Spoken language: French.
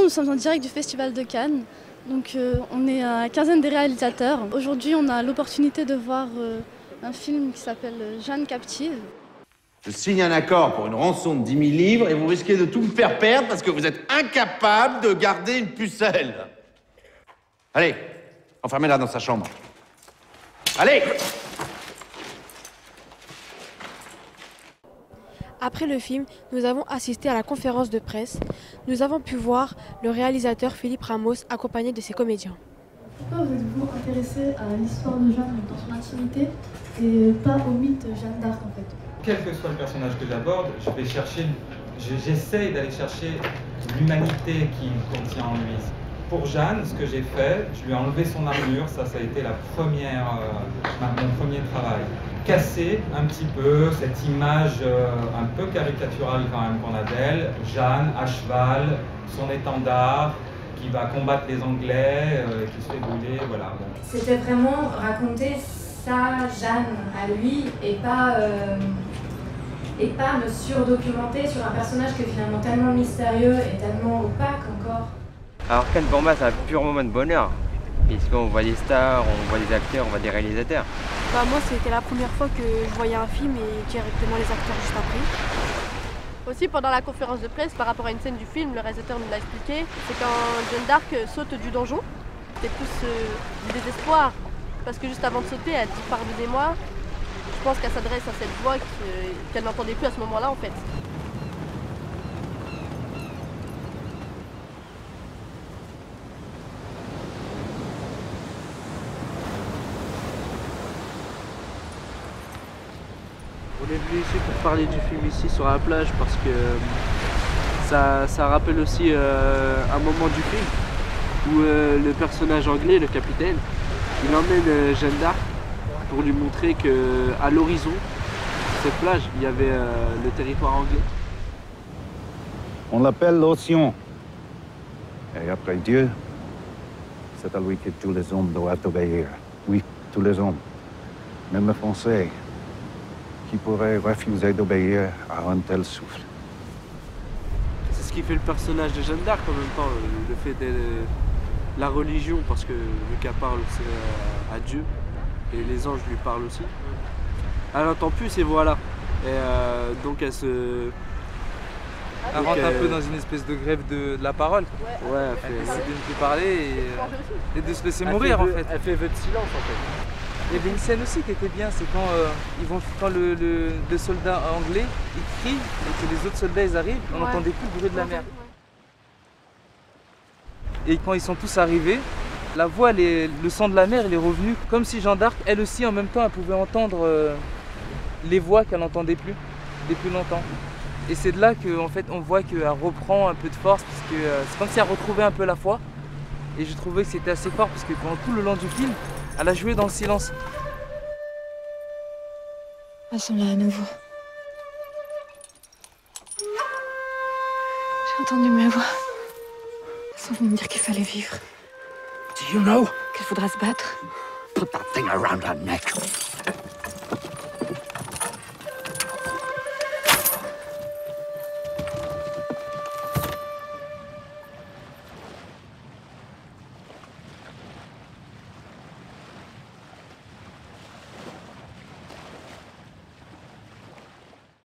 nous sommes en direct du Festival de Cannes. Donc on est à la quinzaine des réalisateurs. Aujourd'hui, on a l'opportunité de voir un film qui s'appelle Jeanne captive. Je signe un accord pour une rançon de 10 000 livres et vous risquez de tout me faire perdre parce que vous êtes incapable de garder une pucelle. Allez, enfermez-la dans sa chambre. Allez! Après le film, nous avons assisté à la conférence de presse. Nous avons pu voir le réalisateur Philippe Ramos accompagné de ses comédiens. Pourquoi vous êtes-vous intéressé à l'histoire de Jeanne dans son intimité et pas au mythe Jeanne d'Arc en fait? Quel que soit le personnage que j'aborde, j'essaye d'aller chercher l'humanité qu'il contient en lui. Pour Jeanne, ce que j'ai fait, je lui ai enlevé son armure, ça a été mon premier travail. Casser un petit peu cette image un peu caricaturale quand même qu'on a d'elle, Jeanne à cheval, son étendard, qui va combattre les Anglais, qui se fait brûler, voilà. Bon. C'était vraiment raconter sa Jeanne à lui et pas me surdocumenter sur un personnage qui est finalement tellement mystérieux et tellement opaque encore. Alors Cannes pour moi c'est un pur moment de bonheur, puisqu'on voit des stars, on voit des acteurs, on voit des réalisateurs. Moi c'était la première fois que je voyais un film et directement les acteurs juste après. Aussi pendant la conférence de presse par rapport à une scène du film, le réalisateur nous l'a expliqué, c'est quand Jeanne d'Arc saute du donjon, c'est plus du désespoir, parce que juste avant de sauter elle dit pardonnez-moi. Je pense qu'elle s'adresse à cette voix qu'elle n'entendait plus à ce moment-là en fait. On est venu ici pour parler du film ici sur la plage parce que ça rappelle aussi un moment du film où le personnage anglais, le capitaine, il emmène Jeanne d'Arc pour lui montrer qu'à l'horizon, cette plage, il y avait le territoire anglais. On l'appelle l'océan. Et après Dieu, c'est à lui que tous les hommes doivent obéir. Oui, tous les hommes. Même les Français, qui pourraient refuser d'obéir à un tel souffle. C'est ce qui fait le personnage de Jeanne d'Arc en même temps, le fait de la religion, parce que vu qu'elle parle à Dieu, et les anges lui parlent aussi. Elle n'entend plus ces voix-là. Et donc elle se... Elle rentre un peu dans une espèce de grève de la parole. Ouais, elle décide de ne plus parler et de se laisser mourir en fait. Elle fait vœu de silence en fait. Il y avait une scène aussi qui était bien, c'est quand le soldat anglais il crie et que les autres soldats ils arrivent, on n'entendait plus le bruit de la mer. Et quand ils sont tous arrivés, la voix, le son de la mer, il est revenu comme si Jeanne d'Arc, elle aussi en même temps, elle pouvait entendre les voix qu'elle n'entendait plus depuis longtemps. Et c'est de là qu'en fait on voit qu'elle reprend un peu de force, parce que c'est comme si elle retrouvait un peu la foi. Et j'ai trouvé que c'était assez fort parce que pendant tout le long du film, elle a joué dans le silence. Elles sont là à nouveau. J'ai entendu mes voix. Elles sont venues me dire qu'il fallait vivre. Do you know? Qu'il faudra se battre. Put that thing around her neck.